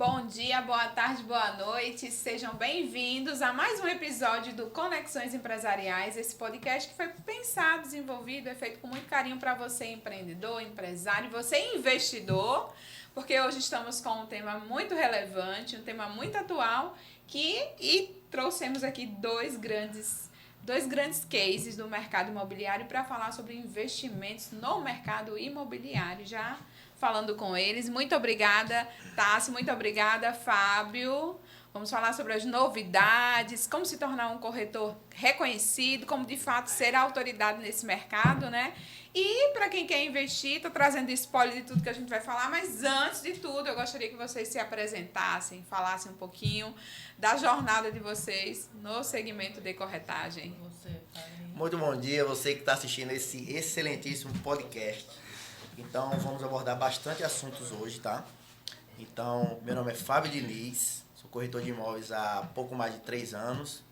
Bom dia, boa tarde, boa noite. Sejam bem-vindos a mais um episódio do Conexões Empresariais. Esse podcast que foi pensado, desenvolvido, é feito com muito carinho para você, empreendedor, empresário, você investidor, porque hoje estamos com um tema muito relevante, um tema muito atual, e trouxemos aqui dois grandes cases do mercado imobiliário para falar sobre investimentos no mercado imobiliário. Já falando com eles. Muito obrigada, Tassi. Muito obrigada, Fábio. Vamos falar sobre as novidades, como se tornar um corretor reconhecido, como de fato ser autoridade nesse mercado, né? E para quem quer investir, estou trazendo spoiler de tudo que a gente vai falar, mas antes de tudo, eu gostaria que vocês se apresentassem, falassem um pouquinho da jornada de vocês no segmento de corretagem. Muito bom dia, você que está assistindo esse excelentíssimo podcast. Então, vamos abordar bastante assuntos hoje, tá? Então, meu nome é Fábio Diniz, sou corretor de imóveis há pouco mais de 3 anos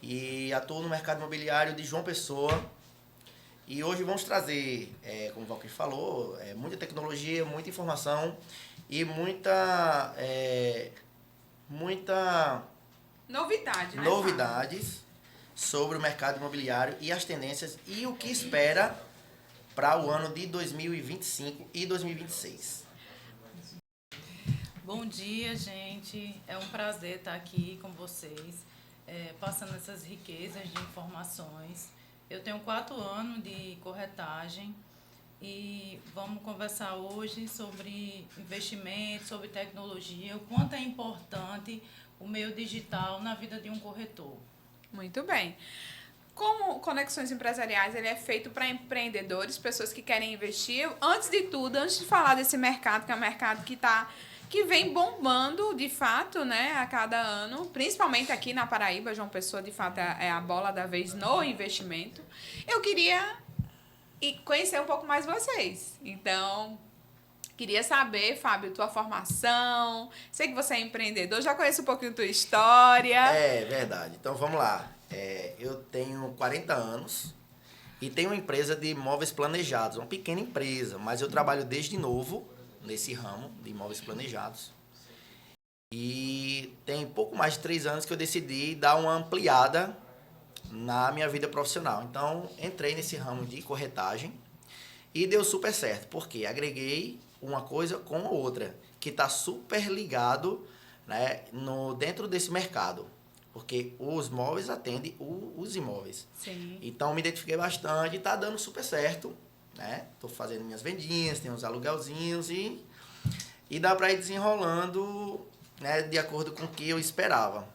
e atuo no mercado imobiliário de João Pessoa. E hoje vamos trazer, como o Valquírio falou, muita tecnologia, muita informação e muita Novidade, né? novidades sobre o mercado imobiliário e as tendências e o que espera para o ano de 2025 e 2026. Bom dia, gente. É um prazer estar aqui com vocês, passando essas riquezas de informações. Eu tenho 4 anos de corretagem e vamos conversar hoje sobre investimento, sobre tecnologia, o quanto é importante o meio digital na vida de um corretor. Muito bem. Como Conexões Empresariais, ele é feito para empreendedores, pessoas que querem investir. Antes de tudo, antes de falar desse mercado, que é um mercado que vem bombando, de fato, né, a cada ano, principalmente aqui na Paraíba, João Pessoa, de fato, é a bola da vez no investimento. Eu queria conhecer um pouco mais vocês. Então, queria saber, Fábio, tua formação. Sei que você é empreendedor, já conheço um pouquinho tua história. É verdade. Então, vamos lá. Eu tenho 40 anos e tenho uma empresa de imóveis planejados, uma pequena empresa, mas eu trabalho desde novo nesse ramo de imóveis planejados. E tem pouco mais de 3 anos que eu decidi dar uma ampliada na minha vida profissional. Então, entrei nesse ramo de corretagem e deu super certo, porque agreguei uma coisa com a outra, que está super ligado, né, dentro desse mercado. Porque os móveis atendem os imóveis. Sim. Então, me identifiquei bastante e está dando super certo, né? Estou fazendo minhas vendinhas, tenho uns aluguelzinhos e dá para ir desenrolando, né, de acordo com o que eu esperava.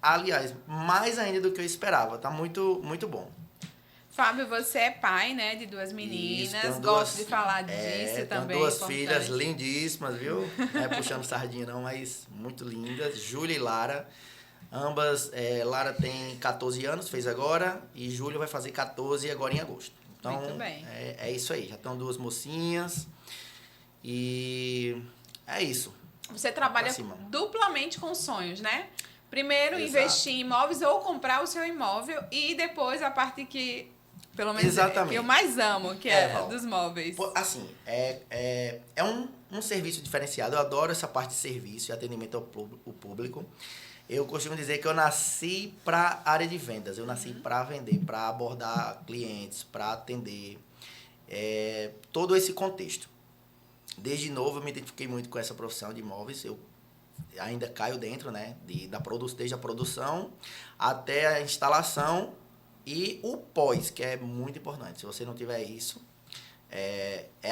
Aliás, mais ainda do que eu esperava. Tá muito, muito bom. Fábio, você é pai, né, de 2 meninas. Gosto de falar disso também. Tenho 2 filhas lindíssimas, viu? Não é puxando sardinha não, mas muito lindas. Júlia e Lara. Ambas, Lara tem 14 anos, fez agora, e Júlia vai fazer 14 agora em agosto. Então, muito bem. É isso aí. Já estão 2 mocinhas e é isso. Você trabalha duplamente com sonhos, né? Primeiro, Exato. Investir em imóveis ou comprar o seu imóvel e depois a parte que, pelo menos, Exatamente. que eu mais amo, que é dos móveis. Assim, é um serviço diferenciado. Eu adoro essa parte de serviço e atendimento ao público. Eu costumo dizer que eu nasci para a área de vendas. Eu nasci para vender, para abordar clientes, para atender todo esse contexto. Desde novo, eu me identifiquei muito com essa profissão de imóveis. Eu ainda caio dentro, né, desde a produção até a instalação e o pós, que é muito importante. Se você não tiver isso,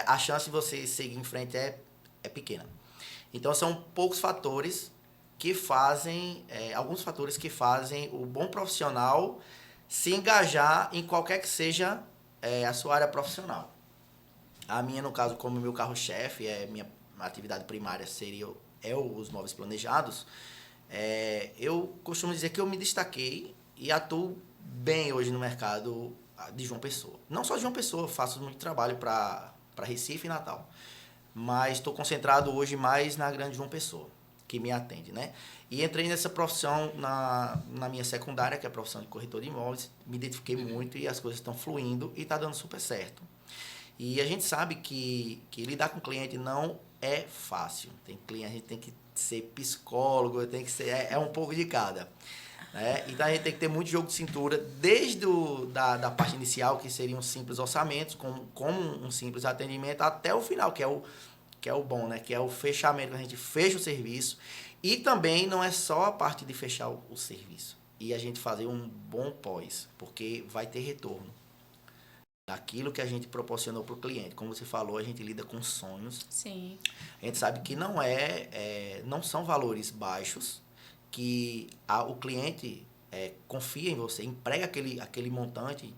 a chance de você seguir em frente é pequena. Então, são poucos fatores que fazem, alguns fatores que fazem o bom profissional se engajar em qualquer que seja a sua área profissional. A minha, no caso, como meu carro-chefe, minha atividade primária seria os móveis planejados, eu costumo dizer que eu me destaquei e atuo bem hoje no mercado de João Pessoa. Não só de João Pessoa, eu faço muito trabalho para Recife e Natal, mas estou concentrado hoje mais na grande João Pessoa, que me atende, né? E entrei nessa profissão na minha secundária, que é a profissão de corretor de imóveis, me identifiquei muito e as coisas estão fluindo e está dando super certo. E a gente sabe que lidar com cliente não é fácil. A gente tem que ser psicólogo, tem que ser... É um pouco de cada. Né? Então, a gente tem que ter muito jogo de cintura, desde da parte inicial, que seriam simples orçamentos, como um simples atendimento, até o final, que é o bom, né? Que é o fechamento, que a gente fecha o serviço. E também não é só a parte de fechar o serviço. E a gente fazer um bom pós, porque vai ter retorno daquilo que a gente proporcionou para o cliente. Como você falou, a gente lida com sonhos. Sim. A gente sabe que não são valores baixos, que o cliente confia em você, emprega aquele montante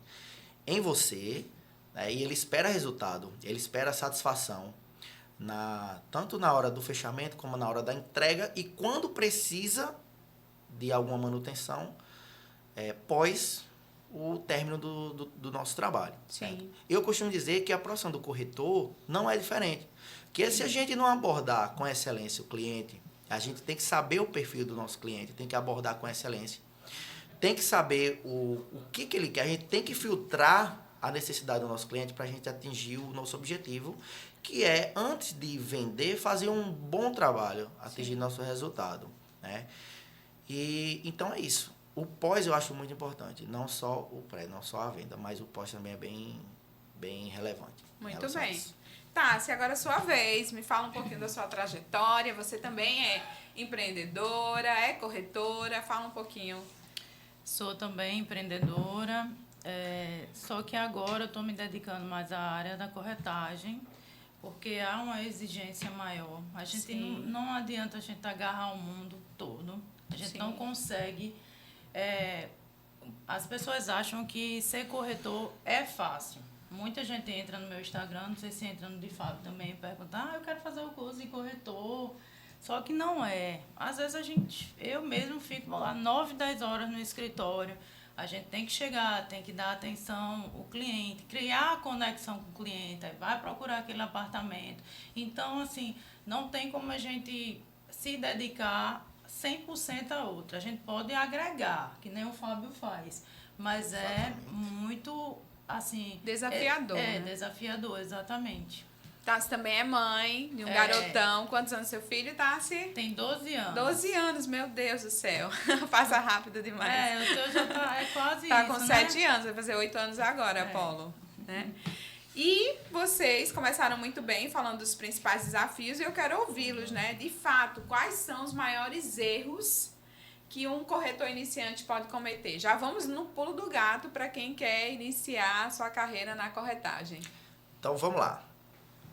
em você, né, e ele espera resultado, ele espera satisfação, tanto na hora do fechamento como na hora da entrega, e quando precisa de alguma manutenção, pós o término do nosso trabalho. Sim. Certo? Eu costumo dizer que a profissão do corretor não é diferente. Porque se a gente não abordar com excelência o cliente, a gente tem que saber o perfil do nosso cliente, tem que abordar com excelência. Tem que saber o que ele quer, a gente tem que filtrar a necessidade do nosso cliente para a gente atingir o nosso objetivo, que é, antes de vender, fazer um bom trabalho, atingir nosso resultado. Né? Então é isso. O pós eu acho muito importante, não só o pré, não só a venda, mas o pós também é bem relevante. Muito bem. Tássia, agora é a sua vez. Me fala um pouquinho da sua trajetória. Você também é empreendedora, é corretora. Fala um pouquinho. Sou também empreendedora, só que agora eu estou me dedicando mais à área da corretagem, porque há uma exigência maior. A gente não adianta a gente agarrar o mundo todo. A gente não consegue... as pessoas acham que ser corretor é fácil. Muita gente entra no meu Instagram, não sei se entra no de Fábio também, e pergunta, eu quero fazer o curso de corretor. Só que não é. Às vezes eu mesmo fico lá 9, 10 horas no escritório. A gente tem que chegar, tem que dar atenção ao cliente, criar a conexão com o cliente, vai procurar aquele apartamento. Então, assim, não tem como a gente se dedicar 100% a outra. A gente pode agregar, que nem o Fábio faz, mas é muito, assim... Desafiador, né? Desafiador, exatamente. Tassi também é mãe de um garotão. Quantos anos seu filho, Tassi? Tem 12 anos. 12 anos, meu Deus do céu. Passa rápido demais. O teu já tá, quase tá isso, com né? 7 anos, vai fazer 8 anos agora, Apolo. Né? E vocês começaram muito bem falando dos principais desafios e eu quero ouvi-los, né? De fato, quais são os maiores erros que um corretor iniciante pode cometer? Já vamos no pulo do gato para quem quer iniciar a sua carreira na corretagem. Então, vamos lá.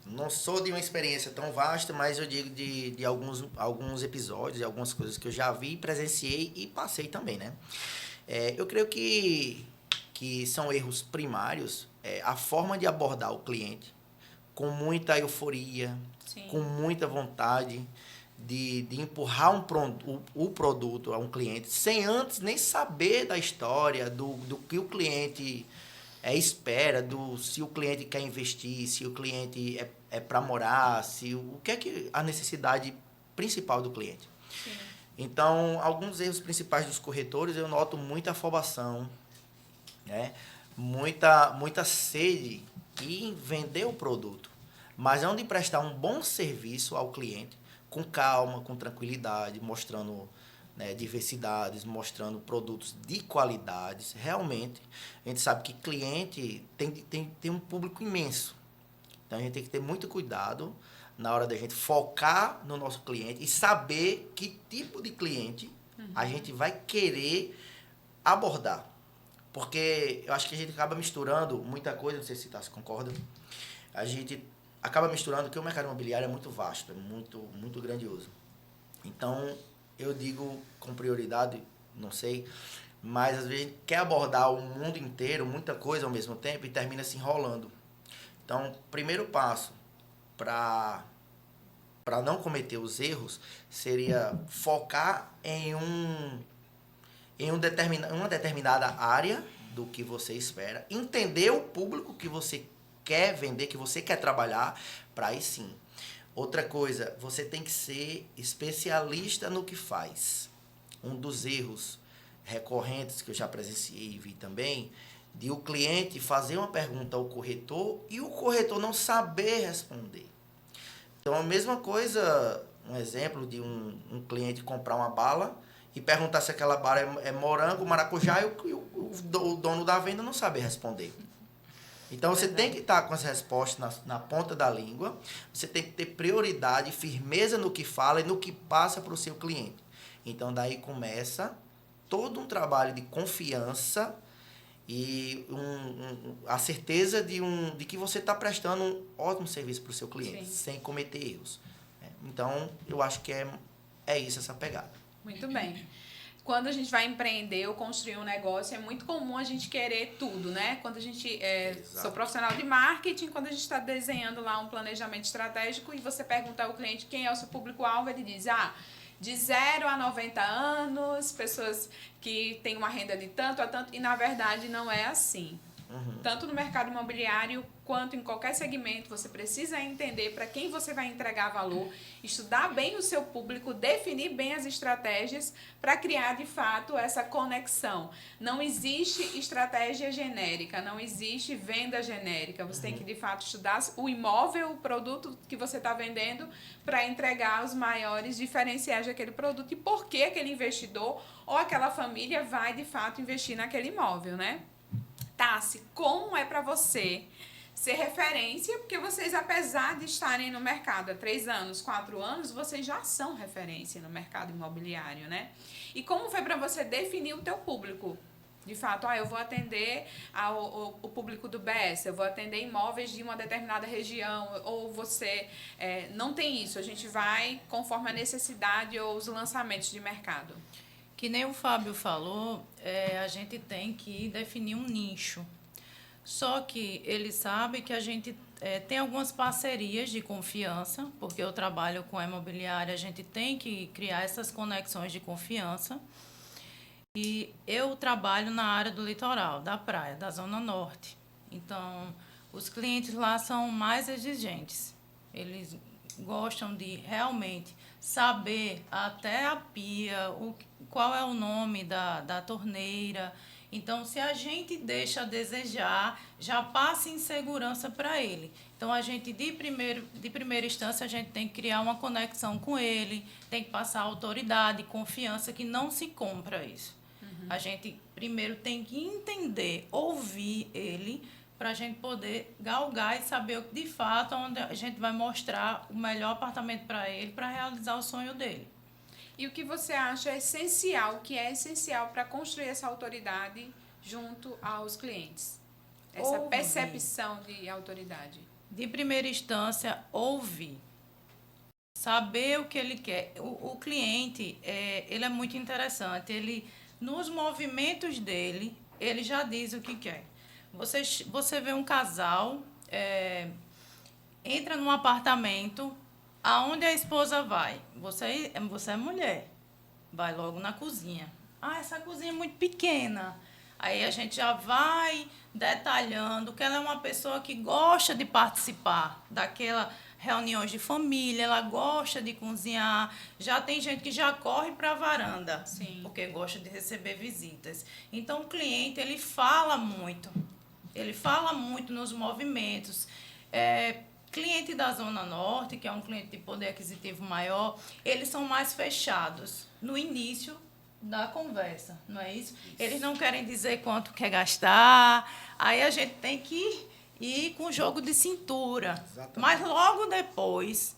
Não sou de uma experiência tão vasta, mas eu digo de alguns episódios, de algumas coisas que eu já vi, presenciei e passei também, né? Eu creio que são erros primários, a forma de abordar o cliente com muita euforia, com muita vontade de empurrar o produto a um cliente, sem antes nem saber da história, do que o cliente espera, se o cliente quer investir, se o cliente é para morar, o que é a necessidade principal do cliente. Sim. Então, alguns erros principais dos corretores, eu noto muita afobação, né? muita sede em vender o produto, mas é onde prestar um bom serviço ao cliente, com calma, com tranquilidade, mostrando diversidades, mostrando produtos de qualidades. Realmente, a gente sabe que cliente tem um público imenso. Então, a gente tem que ter muito cuidado na hora da gente focar no nosso cliente e saber que tipo de cliente a gente vai querer abordar. Porque eu acho que a gente acaba misturando muita coisa, não sei se você concorda, a gente acaba misturando porque o mercado imobiliário é muito vasto, é muito, muito grandioso. Então, eu digo com prioridade, não sei, mas às vezes a gente quer abordar o mundo inteiro, muita coisa ao mesmo tempo e termina se enrolando. Então, primeiro passo para não cometer os erros seria focar em uma determinada área do que você espera, entender o público que você quer vender, que você quer trabalhar, para aí sim. Outra coisa, você tem que ser especialista no que faz. Um dos erros recorrentes que eu já presenciei e vi também, de o cliente fazer uma pergunta ao corretor e o corretor não saber responder. Então, a mesma coisa um exemplo de um cliente comprar uma bala e perguntar se aquela bala é morango, maracujá, e o dono da venda não sabe responder. Então, você tem que estar com as respostas na ponta da língua, você tem que ter prioridade, firmeza no que fala e no que passa para o seu cliente. Então, daí começa todo um trabalho de confiança e a certeza de que você está prestando um ótimo serviço para o seu cliente, sem cometer erros. Então, eu acho que é isso, essa pegada. Muito bem. Quando a gente vai empreender ou construir um negócio, é muito comum a gente querer tudo, né? Quando a gente sou profissional de marketing, quando a gente está desenhando lá um planejamento estratégico e você pergunta ao cliente quem é o seu público-alvo, ele diz, de 0 a 90 anos, pessoas que têm uma renda de tanto a tanto, e na verdade não é assim. Tanto no mercado imobiliário quanto em qualquer segmento, você precisa entender para quem você vai entregar valor, estudar bem o seu público, definir bem as estratégias para criar de fato essa conexão. Não existe estratégia genérica, não existe venda genérica. Você tem que de fato estudar o imóvel, o produto que você está vendendo para entregar os maiores diferenciais daquele produto e por que aquele investidor ou aquela família vai de fato investir naquele imóvel, né? Tassi, como é para você ser referência? Porque vocês, apesar de estarem no mercado há 3 anos, 4 anos, vocês já são referência no mercado imobiliário, né? E como foi para você definir o teu público? De fato, eu vou atender o público do BS, eu vou atender imóveis de uma determinada região, ou você não tem isso, a gente vai conforme a necessidade ou os lançamentos de mercado. Que nem o Fábio falou, a gente tem que definir um nicho. Só que ele sabe que a gente tem algumas parcerias de confiança, porque eu trabalho com a imobiliária, a gente tem que criar essas conexões de confiança. E eu trabalho na área do litoral, da praia, da Zona Norte. Então, os clientes lá são mais exigentes. Eles gostam de realmente saber até a pia, qual é o nome da torneira. Então, se a gente deixa a desejar, já passa insegurança para ele. Então, a gente, de primeira instância, a gente tem que criar uma conexão com ele, tem que passar autoridade, confiança, que não se compra isso. A gente primeiro tem que entender, ouvir ele, para a gente poder galgar e saber de fato onde a gente vai mostrar o melhor apartamento para ele, para realizar o sonho dele. E o que você acha essencial, o que é essencial para construir essa autoridade junto aos clientes? Essa percepção de autoridade. De primeira instância, ouvir. Saber o que ele quer. O cliente, ele é muito interessante. Ele, nos movimentos dele, ele já diz o que quer. Você vê um casal, entra num apartamento, aonde a esposa vai? Você é mulher, vai logo na cozinha. Essa cozinha é muito pequena. Aí a gente já vai detalhando que ela é uma pessoa que gosta de participar daquela reuniões de família, ela gosta de cozinhar. Já tem gente que já corre para a varanda, porque gosta de receber visitas. Então, o cliente, ele fala muito nos movimentos. Cliente da Zona Norte, que é um cliente de poder aquisitivo maior, eles são mais fechados no início da conversa, não é isso? Eles não querem dizer quanto quer gastar, aí a gente tem que ir com jogo de cintura. Exatamente. Mas logo depois,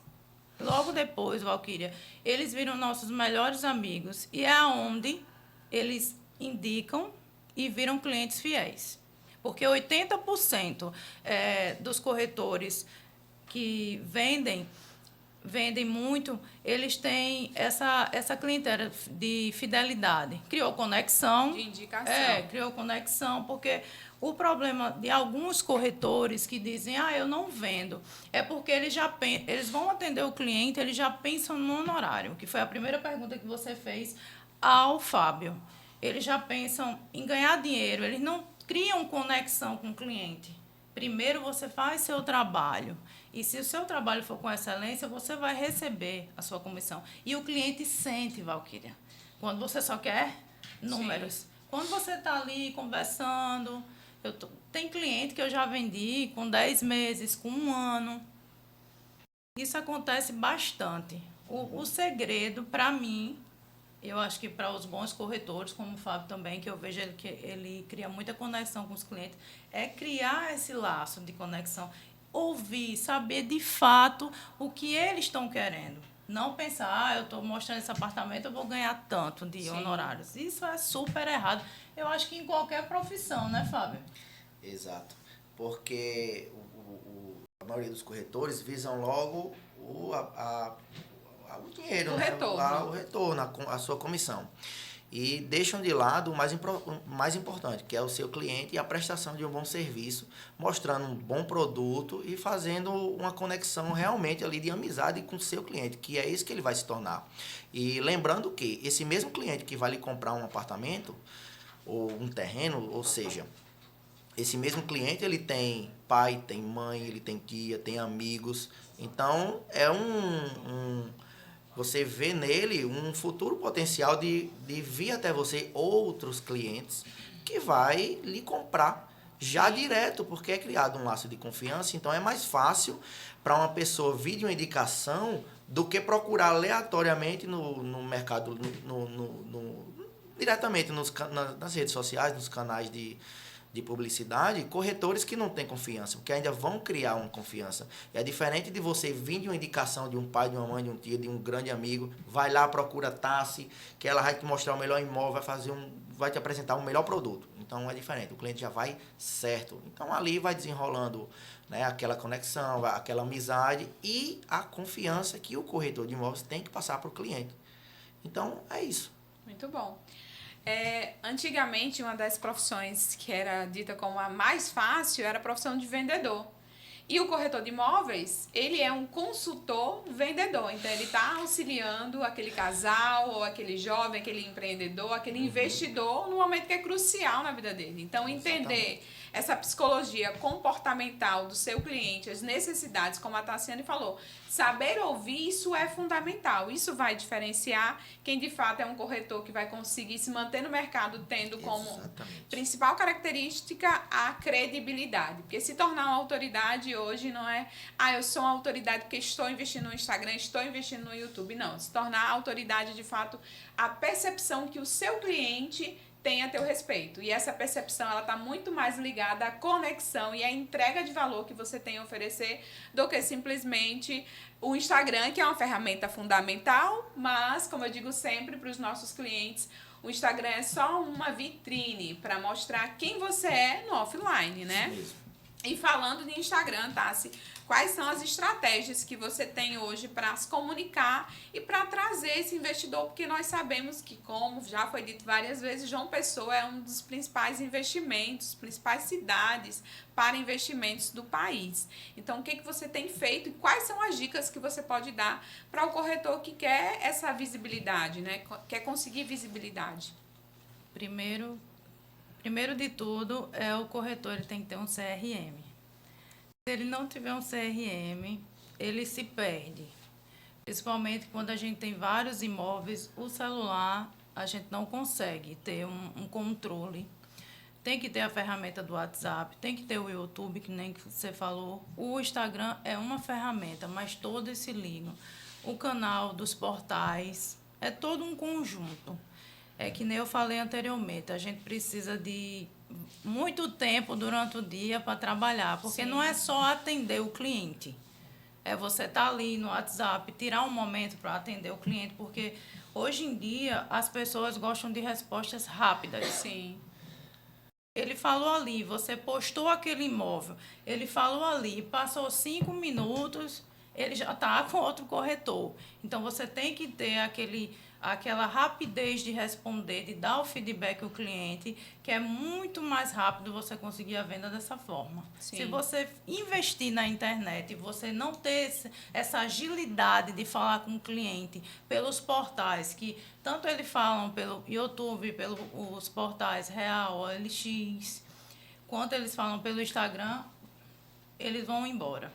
Valquíria, eles viram nossos melhores amigos e é onde eles indicam e viram clientes fiéis. Porque 80% dos corretores que vendem muito, eles têm essa clientela de fidelidade. Criou conexão. De indicação. Criou conexão, porque o problema de alguns corretores que dizem, eu não vendo, é porque eles vão atender o cliente, eles já pensam no honorário, que foi a primeira pergunta que você fez ao Fábio. Eles já pensam em ganhar dinheiro, eles não criam conexão com o cliente. Primeiro você faz seu trabalho. E se o seu trabalho for com excelência, você vai receber a sua comissão. E o cliente sente, Valquíria, quando você só quer números. Sim. Quando você está ali conversando, tem cliente que eu já vendi com 10 meses, com 1 ano. Isso acontece bastante. O segredo, para mim, eu acho que para os bons corretores, como o Fábio também, que eu vejo que ele cria muita conexão com os clientes, é criar esse laço de conexão, ouvir, saber de fato o que eles estão querendo. Não pensar, eu estou mostrando esse apartamento, eu vou ganhar tanto de honorários. Isso é super errado. Eu acho que em qualquer profissão, né, Fábio? Exato. Porque a maioria dos corretores visam logo o dinheiro, O né? retorno. O retorno, a sua comissão. E deixam de lado o mais importante, que é o seu cliente e a prestação de um bom serviço, mostrando um bom produto e fazendo uma conexão realmente ali de amizade com o seu cliente, que é isso que ele vai se tornar. E lembrando que esse mesmo cliente que vai lhe comprar um apartamento ou um terreno, ou seja, esse mesmo cliente, ele tem pai, tem mãe, ele tem tia, tem amigos. Então, você vê nele um futuro potencial de vir até você outros clientes que vai lhe comprar já direto, porque é criado um laço de confiança. Então, é mais fácil para uma pessoa vir de uma indicação do que procurar aleatoriamente no mercado, diretamente nas redes sociais, nos canais de publicidade, corretores que não têm confiança, porque ainda vão criar uma confiança. É diferente de você vir de uma indicação de um pai, de uma mãe, de um tio, de um grande amigo, vai lá, procura Tassi, que ela vai te mostrar o melhor imóvel, vai te apresentar um melhor produto. Então é diferente, o cliente já vai certo. Então ali vai desenrolando, né, aquela conexão, aquela amizade e a confiança que o corretor de imóveis tem que passar para o cliente. Então é isso. Muito bom. Antigamente, uma das profissões que era dita como a mais fácil era a profissão de vendedor. E o corretor de imóveis, ele é um consultor vendedor. Então, ele está auxiliando aquele casal, ou aquele jovem, aquele empreendedor, aquele investidor, no momento que é crucial na vida dele. Então, entender essa psicologia comportamental do seu cliente, as necessidades, como a Tassiane falou, saber ouvir, isso é fundamental. Isso vai diferenciar quem de fato é um corretor que vai conseguir se manter no mercado tendo como principal característica a credibilidade. Porque se tornar uma autoridade hoje não é, eu sou uma autoridade porque estou investindo no Instagram, estou investindo no YouTube. Não, se tornar autoridade de fato a percepção que o seu cliente tem a teu respeito. E essa percepção, ela está muito mais ligada à conexão e à entrega de valor que você tem a oferecer do que simplesmente o Instagram, que é uma ferramenta fundamental, mas, como eu digo sempre para os nossos clientes, o Instagram é só uma vitrine para mostrar quem você é no offline, né? Isso mesmo. E falando de Instagram, Tassi, quais são as estratégias que você tem hoje para se comunicar e para trazer esse investidor? Porque nós sabemos que, como já foi dito várias vezes, João Pessoa é um dos principais investimentos, principais cidades para investimentos do país. Então, o que você tem feito e quais são as dicas que você pode dar para o corretor que quer essa visibilidade, né? Quer conseguir visibilidade? Primeiro de tudo, o corretor ele tem que ter um CRM. Se ele não tiver um CRM, ele se perde. Principalmente quando a gente tem vários imóveis, o celular a gente não consegue ter um controle. Tem que ter a ferramenta do WhatsApp, tem que ter o YouTube, que nem você falou. O Instagram é uma ferramenta, mas todos se ligam. O canal dos portais, é todo um conjunto. É que nem eu falei anteriormente, a gente precisa de muito tempo durante o dia para trabalhar, porque não é só atender o cliente. É você estar ali no WhatsApp, tirar um momento para atender o cliente, porque hoje em dia as pessoas gostam de respostas rápidas. Sim. Ele falou ali, você postou aquele imóvel, ele falou ali, passou 5 minutos, ele já está com outro corretor. Então, você tem que ter aquela rapidez de responder, de dar o feedback ao cliente, que é muito mais rápido você conseguir a venda dessa forma. Sim. Se você investir na internet e você não ter essa agilidade de falar com o cliente pelos portais, que tanto eles falam pelo YouTube, pelos portais Real, OLX, quanto eles falam pelo Instagram, eles vão embora.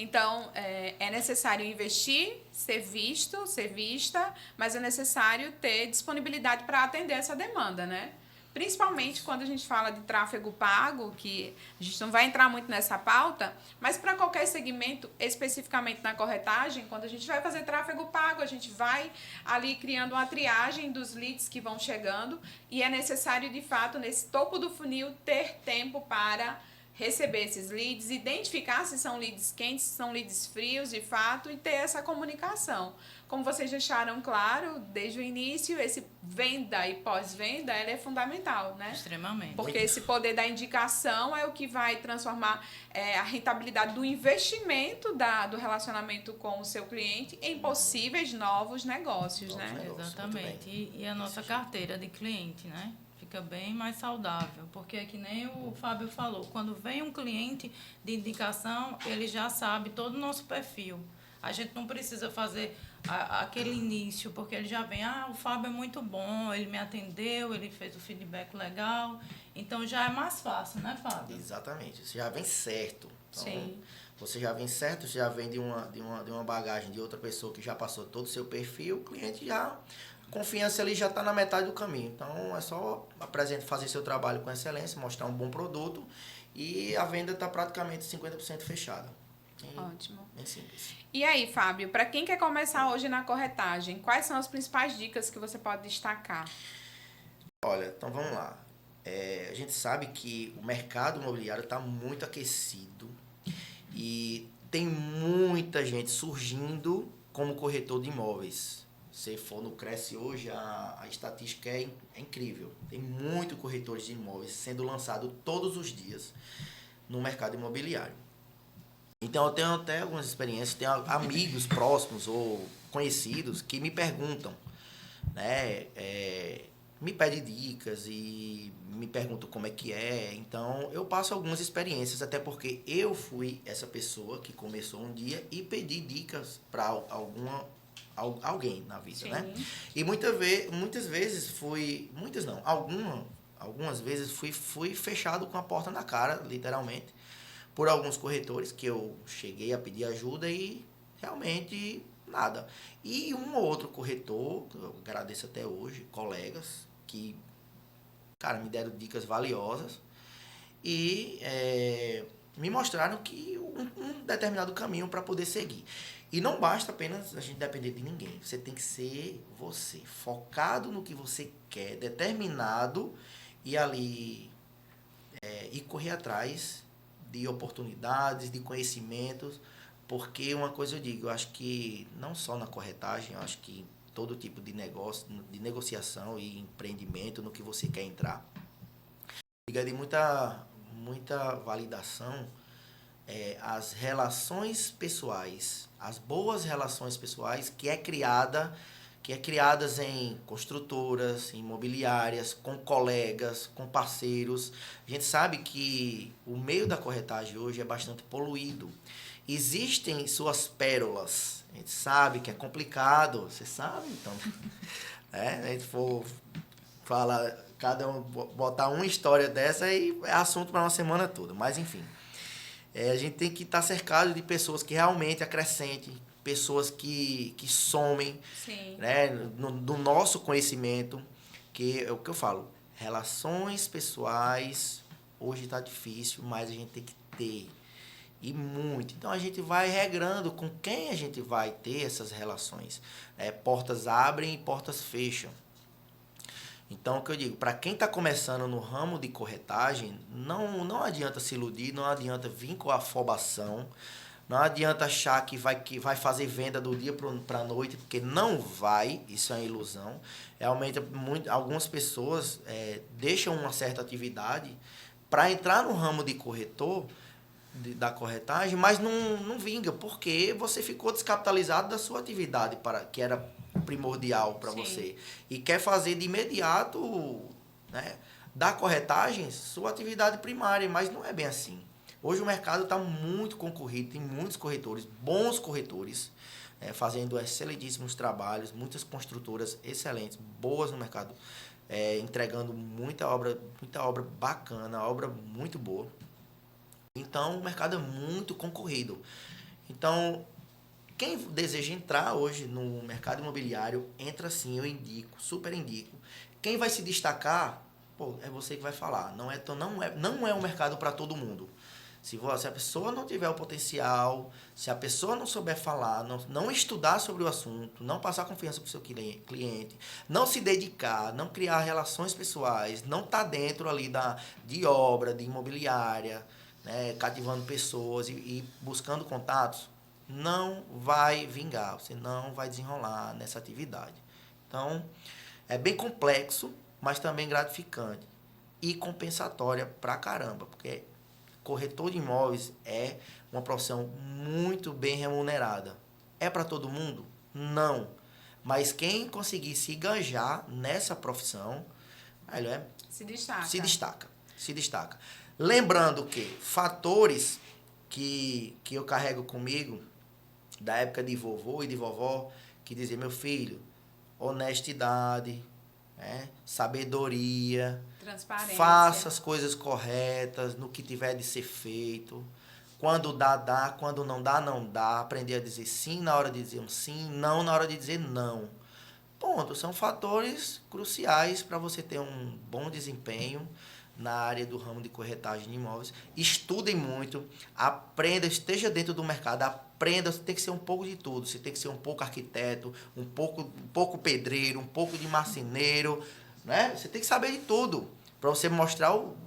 Então, é necessário investir, ser visto, ser vista, mas é necessário ter disponibilidade para atender essa demanda, né? principalmente quando a gente fala de tráfego pago, que a gente não vai entrar muito nessa pauta, mas para qualquer segmento, especificamente na corretagem, quando a gente vai fazer tráfego pago, a gente vai ali criando uma triagem dos leads que vão chegando e é necessário, de fato, nesse topo do funil, ter tempo para receber esses leads, identificar se são leads quentes, se são leads frios, de fato, e ter essa comunicação. Como vocês deixaram claro, desde o início, esse venda e pós-venda, ela é fundamental, né? Extremamente. Porque esse poder da indicação é o que vai transformar a rentabilidade do investimento do relacionamento com o seu cliente em possíveis novos negócios, né? Exatamente. E a nossa carteira de cliente, né? Fica bem mais saudável, porque é que nem o Fábio falou, quando vem um cliente de indicação, ele já sabe todo o nosso perfil. A gente não precisa fazer aquele início, porque ele já vem, o Fábio é muito bom, ele me atendeu, ele fez o feedback legal, então já é mais fácil, né, Fábio? Exatamente, você já vem certo. Então, sim. Você já vem certo, você já vem de uma bagagem de outra pessoa que já passou todo o seu perfil, o cliente já... Confiança ali já está na metade do caminho. Então, é só fazer seu trabalho com excelência, mostrar um bom produto e a venda está praticamente 50% fechada. Ótimo. Bem simples. E aí, Fábio, para quem quer começar hoje na corretagem, quais são as principais dicas que você pode destacar? Olha, então vamos lá. A gente sabe que o mercado imobiliário está muito aquecido e tem muita gente surgindo como corretor de imóveis. Se for no Cresce hoje, a estatística é incrível. Tem muito corretores de imóveis sendo lançado todos os dias no mercado imobiliário. Então, eu tenho até algumas experiências, tenho amigos próximos ou conhecidos que me perguntam, né? Me pedem dicas e me perguntam como é que é. Então, eu passo algumas experiências, até porque eu fui essa pessoa que começou um dia e pedi dicas para alguém na vida, sim, né? E muitas vezes algumas vezes fui fechado com a porta na cara, literalmente, por alguns corretores que eu cheguei a pedir ajuda e realmente nada. E um ou outro corretor, eu agradeço até hoje, colegas, que, cara, me deram dicas valiosas e me mostraram que um determinado caminho para poder seguir. E não basta apenas a gente depender de ninguém. Você tem que ser você, focado no que você quer, determinado e ali e correr atrás de oportunidades, de conhecimentos, porque uma coisa eu digo, eu acho que não só na corretagem, eu acho que todo tipo de negócio, de negociação e empreendimento no que você quer entrar, liga de muita validação as relações pessoais, as boas relações pessoais que é criadas em construtoras, em imobiliárias, com colegas, com parceiros. A gente sabe que o meio da corretagem hoje é bastante poluído. Existem suas pérolas. A gente sabe que é complicado, você sabe, então. A gente for falar, cada um botar uma história dessa aí é assunto para uma semana toda, mas enfim. A gente tem que estar cercado de pessoas que realmente acrescentem, pessoas que somem, né, do nosso conhecimento, que é o que eu falo, relações pessoais, hoje está difícil, mas a gente tem que ter, e muito. Então, a gente vai regrando com quem a gente vai ter essas relações. Portas abrem e portas fecham. Então, o que eu digo, para quem está começando no ramo de corretagem, não adianta se iludir, não adianta vir com afobação, não adianta achar que vai fazer venda do dia para a noite, porque não vai, isso é uma ilusão. Realmente, algumas pessoas deixam uma certa atividade para entrar no ramo de corretor, da corretagem, mas não vinga, porque você ficou descapitalizado da sua atividade, que era primordial para você, e quer fazer de imediato, né, da corretagem sua atividade primária, mas não é bem assim. Hoje o mercado está muito concorrido, tem muitos corretores, bons corretores, fazendo excelentíssimos trabalhos, muitas construtoras excelentes, boas no mercado, entregando muita obra bacana, obra muito boa. Então, o mercado é muito concorrido. Então, quem deseja entrar hoje no mercado imobiliário, entra sim, eu indico, super indico. Quem vai se destacar, pô, é você que vai falar. Não é um mercado para todo mundo. Se a pessoa não tiver o potencial, se a pessoa não souber falar, não estudar sobre o assunto, não passar confiança para o seu cliente, não se dedicar, não criar relações pessoais, não estar dentro ali de obra, de imobiliária, né, cativando pessoas e buscando contatos, não vai vingar, você não vai desenrolar nessa atividade. Então, é bem complexo, mas também gratificante e compensatória pra caramba, porque corretor de imóveis é uma profissão muito bem remunerada. É para todo mundo? Não. Mas quem conseguir se engajar nessa profissão, velho, se destaca. Lembrando que fatores que eu carrego comigo, da época de vovô e de vovó, que dizia, meu filho, honestidade, né? Sabedoria, transparência, faça as coisas corretas no que tiver de ser feito. Quando dá, quando não dá. Aprender a dizer sim na hora de dizer um sim, não na hora de dizer não. Ponto. São fatores cruciais para você ter um bom desempenho na área do ramo de corretagem de imóveis. Estudem muito, aprenda, esteja dentro do mercado, aprenda, você tem que ser um pouco de tudo. Você tem que ser um pouco arquiteto, um pouco pedreiro, um pouco de marceneiro, né? Você tem que saber de tudo para você mostrar o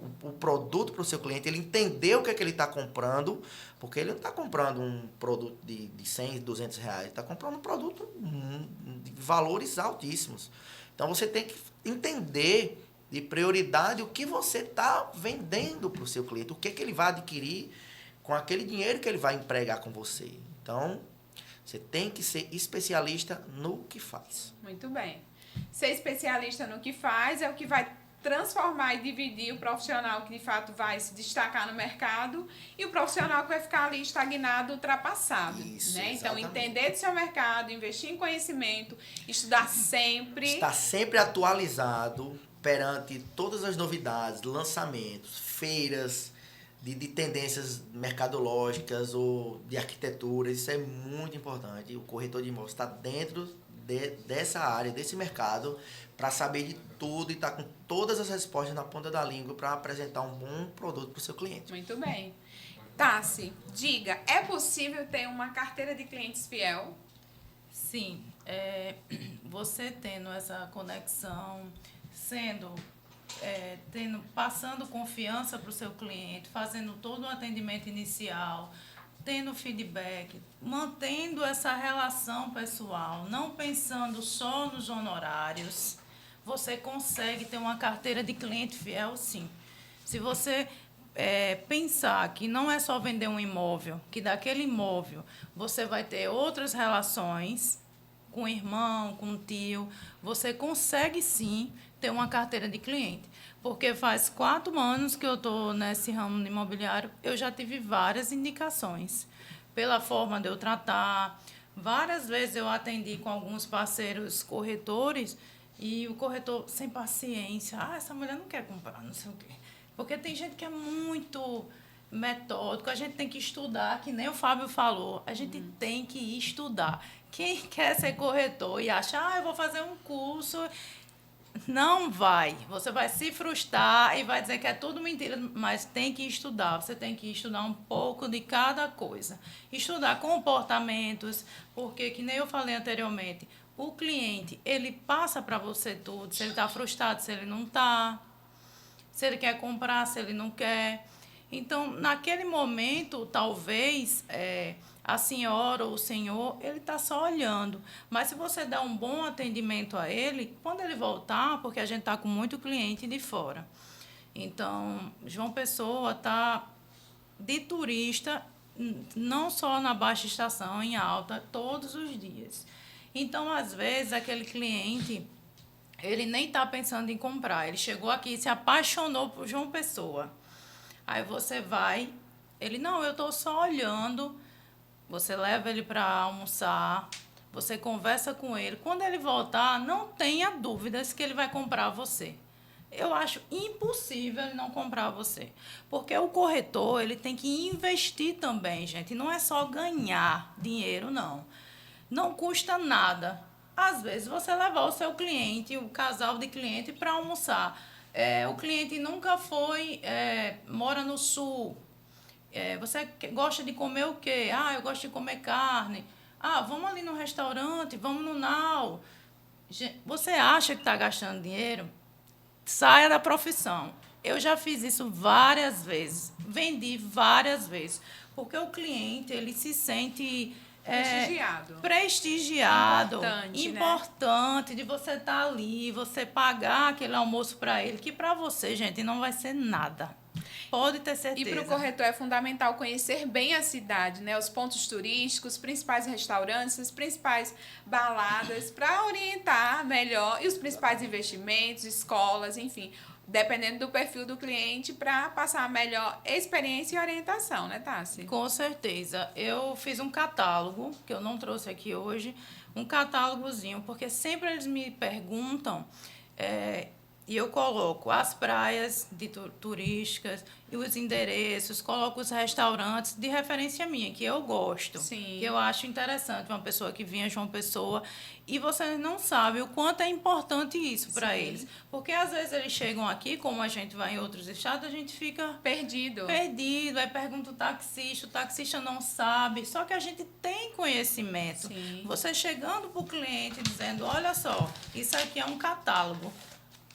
produto para o seu cliente, ele entender o que é que ele está comprando, porque ele não está comprando um produto de 100, 200 reais, ele está comprando um produto de valores altíssimos. Então, você tem que entender de prioridade o que você está vendendo para o seu cliente, o que é que ele vai adquirir com aquele dinheiro que ele vai empregar com você. Então, você tem que ser especialista no que faz. Muito bem. Ser especialista no que faz é o que vai transformar e dividir o profissional que de fato vai se destacar no mercado e o profissional que vai ficar ali estagnado, ultrapassado. Isso, né? Então, exatamente. entender do seu mercado, investir em conhecimento, estudar sempre. Estar sempre atualizado perante todas as novidades, lançamentos, feiras de tendências mercadológicas ou de arquitetura. Isso é muito importante. O corretor de imóveis está dentro dessa área, desse mercado, para saber de tudo e estar com todas as respostas na ponta da língua para apresentar um bom produto para o seu cliente. Muito bem. Tassi, diga, é possível ter uma carteira de clientes fiel? Sim, você tendo essa conexão, passando confiança para o seu cliente, fazendo todo o atendimento inicial, tendo feedback, mantendo essa relação pessoal, não pensando só nos honorários, você consegue ter uma carteira de cliente fiel, sim. Se você pensar que não é só vender um imóvel, que daquele imóvel você vai ter outras relações com o irmão, com o tio, você consegue, sim, ter uma carteira de cliente. Porque faz 4 anos que eu estou nesse ramo de imobiliário, eu já tive várias indicações. Pela forma de eu tratar, várias vezes eu atendi com alguns parceiros corretores e o corretor sem paciência. Essa mulher não quer comprar, não sei o quê. Porque tem gente que é muito metódico, a gente tem que estudar, que nem o Fábio falou, a gente tem que estudar. Quem quer ser corretor e acha, eu vou fazer um curso... Não vai. Você vai se frustrar e vai dizer que é tudo mentira, mas tem que estudar. Você tem que estudar um pouco de cada coisa. Estudar comportamentos, porque, que nem eu falei anteriormente, o cliente, ele passa para você tudo. Se ele está frustrado, se ele não está. Se ele quer comprar, se ele não quer. Então, naquele momento, talvez... a senhora ou o senhor, ele está só olhando. Mas se você der um bom atendimento a ele, quando ele voltar, porque a gente está com muito cliente de fora. Então, João Pessoa está de turista, não só na baixa estação, em alta, todos os dias. Então, às vezes, aquele cliente, ele nem está pensando em comprar. Ele chegou aqui e se apaixonou por João Pessoa. Aí você vai, ele, não, eu estou só olhando. Você leva ele para almoçar, você conversa com ele. Quando ele voltar, não tenha dúvidas que ele vai comprar você. Eu acho impossível ele não comprar você. Porque o corretor, ele tem que investir também, gente. Não é só ganhar dinheiro, não. Não custa nada. Às vezes, você levar o seu cliente, o casal de cliente, para almoçar. O cliente nunca mora no sul. Você gosta de comer o quê? Ah, eu gosto de comer carne. Ah, vamos ali no restaurante, vamos no Nau. Você acha que está gastando dinheiro? Saia da profissão. Eu já fiz isso várias vezes, vendi várias vezes, porque o cliente ele se sente prestigiado, importante, né? De você estar ali, você pagar aquele almoço para ele, que para você, gente, não vai ser nada. Pode ter certeza. E para o corretor é fundamental conhecer bem a cidade, né? Os pontos turísticos, os principais restaurantes, as principais baladas, para orientar melhor, e os principais investimentos, escolas, enfim, dependendo do perfil do cliente, para passar a melhor experiência e orientação, né, Tassi? Com certeza. Eu fiz um catálogo, que eu não trouxe aqui hoje, um catálogozinho, porque sempre eles me perguntam... E eu coloco as praias turísticas e os endereços, coloco os restaurantes de referência minha, que eu gosto, Sim. que eu acho interessante, uma pessoa que vinha de uma pessoa, e vocês não sabem o quanto é importante isso para eles. Porque às vezes eles chegam aqui, como a gente vai em outros estados, a gente fica perdido, aí pergunta o taxista não sabe, só que a gente tem conhecimento. Sim. Você chegando para o cliente dizendo, olha só, isso aqui é um catálogo.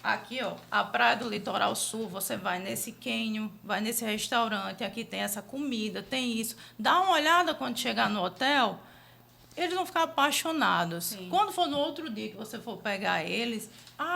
Aqui, ó, a praia do Litoral Sul, você vai nesse cânion, vai nesse restaurante, aqui tem essa comida, tem isso. Dá uma olhada quando chegar no hotel, eles vão ficar apaixonados. Sim. Quando for no outro dia que você for pegar eles,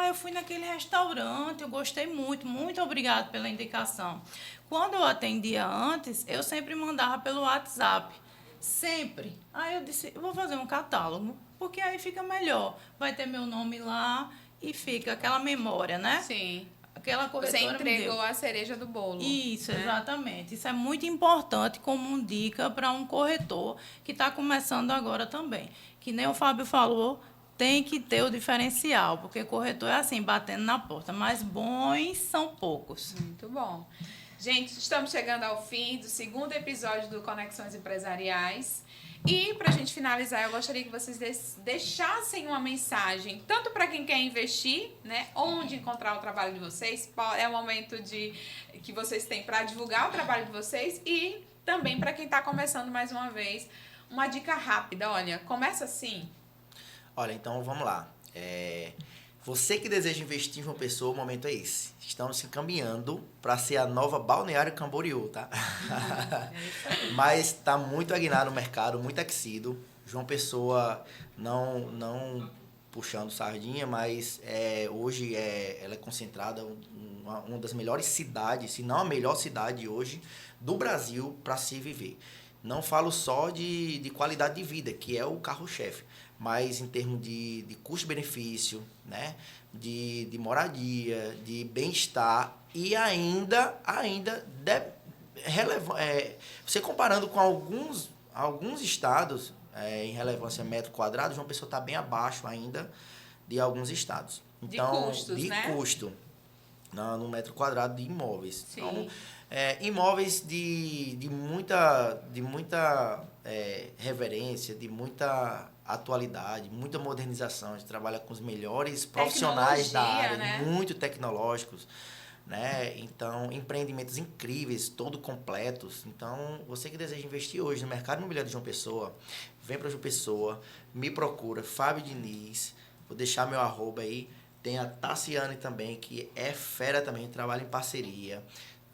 eu fui naquele restaurante, eu gostei muito, muito obrigado pela indicação. Quando eu atendia antes, eu sempre mandava pelo WhatsApp. Sempre. Aí eu disse, eu vou fazer um catálogo, porque aí fica melhor. Vai ter meu nome lá... E fica aquela memória, né? Sim. Aquela corretora Você entregou a cereja do bolo. Isso, né? Exatamente. Isso é muito importante como dica para um corretor que está começando agora também. Que nem o Fábio falou, tem que ter o diferencial, porque corretor é assim, batendo na porta, mas bons são poucos. Muito bom. Gente, estamos chegando ao fim do segundo episódio do Conexões Empresariais. E, para a gente finalizar, eu gostaria que vocês deixassem uma mensagem, tanto para quem quer investir, né, onde encontrar o trabalho de vocês, é o momento que vocês têm para divulgar o trabalho de vocês, e também para quem está começando mais uma vez, uma dica rápida. Olha, começa assim. Olha, então vamos lá. Você que deseja investir em uma pessoa, o momento é esse. Estamos se encaminhando para ser a nova Balneário Camboriú, tá? Mas está muito aguinado no mercado, muito aquecido. João Pessoa, não puxando sardinha, mas hoje ela é concentrada uma das melhores cidades, se não a melhor cidade hoje do Brasil para se viver. Não falo só de qualidade de vida, que é o carro-chefe, mas em termos de custo-benefício, né? de moradia, de bem-estar e ainda você comparando com alguns estados em relevância metro quadrado, João Pessoa está bem abaixo ainda de alguns estados. Então, de custo no metro quadrado de imóveis. Sim. Então, imóveis de muita reverência, de muita atualidade, muita modernização. A gente trabalha com os melhores profissionais da área, né? Muito tecnológicos, né? Então, empreendimentos incríveis, todo completos. Então, você que deseja investir hoje no mercado imobiliário de João Pessoa, vem para João Pessoa, me procura, Fábio Diniz, vou deixar meu @, aí. Tem a Tassiane também, que é fera também, trabalha em parceria.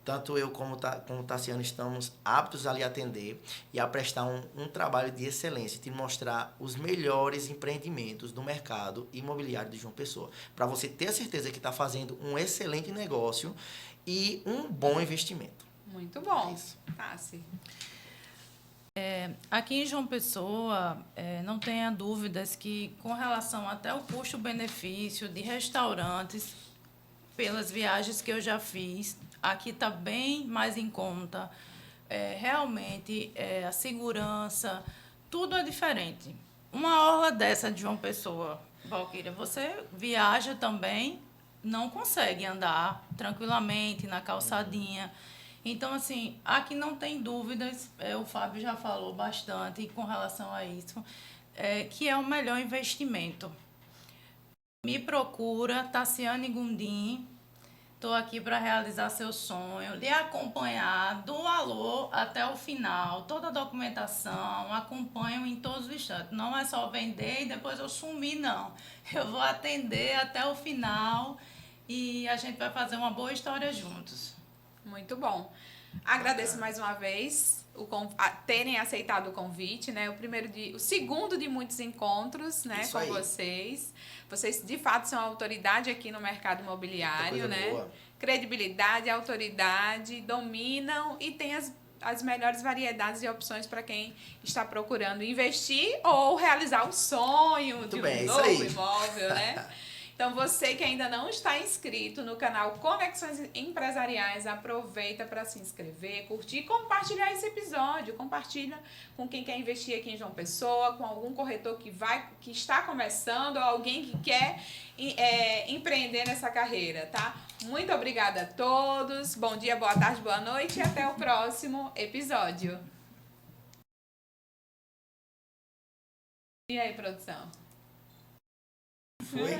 Tanto eu como o Tassiano estamos aptos a lhe atender e a prestar um trabalho de excelência, de mostrar os melhores empreendimentos do mercado imobiliário de João Pessoa. Para você ter a certeza que está fazendo um excelente negócio e um bom investimento. Muito bom. Tassi. Aqui em João Pessoa, não tenha dúvidas que, com relação até o custo-benefício de restaurantes, pelas viagens que eu já fiz, aqui está bem mais em conta. Realmente, a segurança, tudo é diferente. Uma orla dessa de João Pessoa, Valquíria, você viaja também, não consegue andar tranquilamente na calçadinha. Então, assim, aqui não tem dúvidas, o Fábio já falou bastante com relação a isso, que é o melhor investimento. Me procura, Tassiane Gundim, Estou aqui para realizar seu sonho, lhe acompanhar do alô até o final, toda a documentação, acompanho em todos os instantes. Não é só vender e depois eu sumir, não. Eu vou atender até o final e a gente vai fazer uma boa história juntos. Muito bom. Agradeço mais uma vez terem aceitado o convite, né? O segundo de muitos encontros, né, Isso com aí. vocês. Vocês de fato são autoridade aqui no mercado imobiliário, Coisa né? boa. Credibilidade, autoridade, dominam e têm as melhores variedades e opções para quem está procurando investir ou realizar o sonho Muito de bem, um isso novo aí. imóvel, né? Então, você que ainda não está inscrito no canal Conexões Empresariais, aproveita para se inscrever, curtir e compartilhar esse episódio. Compartilha com quem quer investir aqui em João Pessoa, com algum corretor que está começando ou alguém que quer empreender nessa carreira, tá? Muito obrigada a todos. Bom dia, boa tarde, boa noite e até o próximo episódio. E aí, produção? Foi?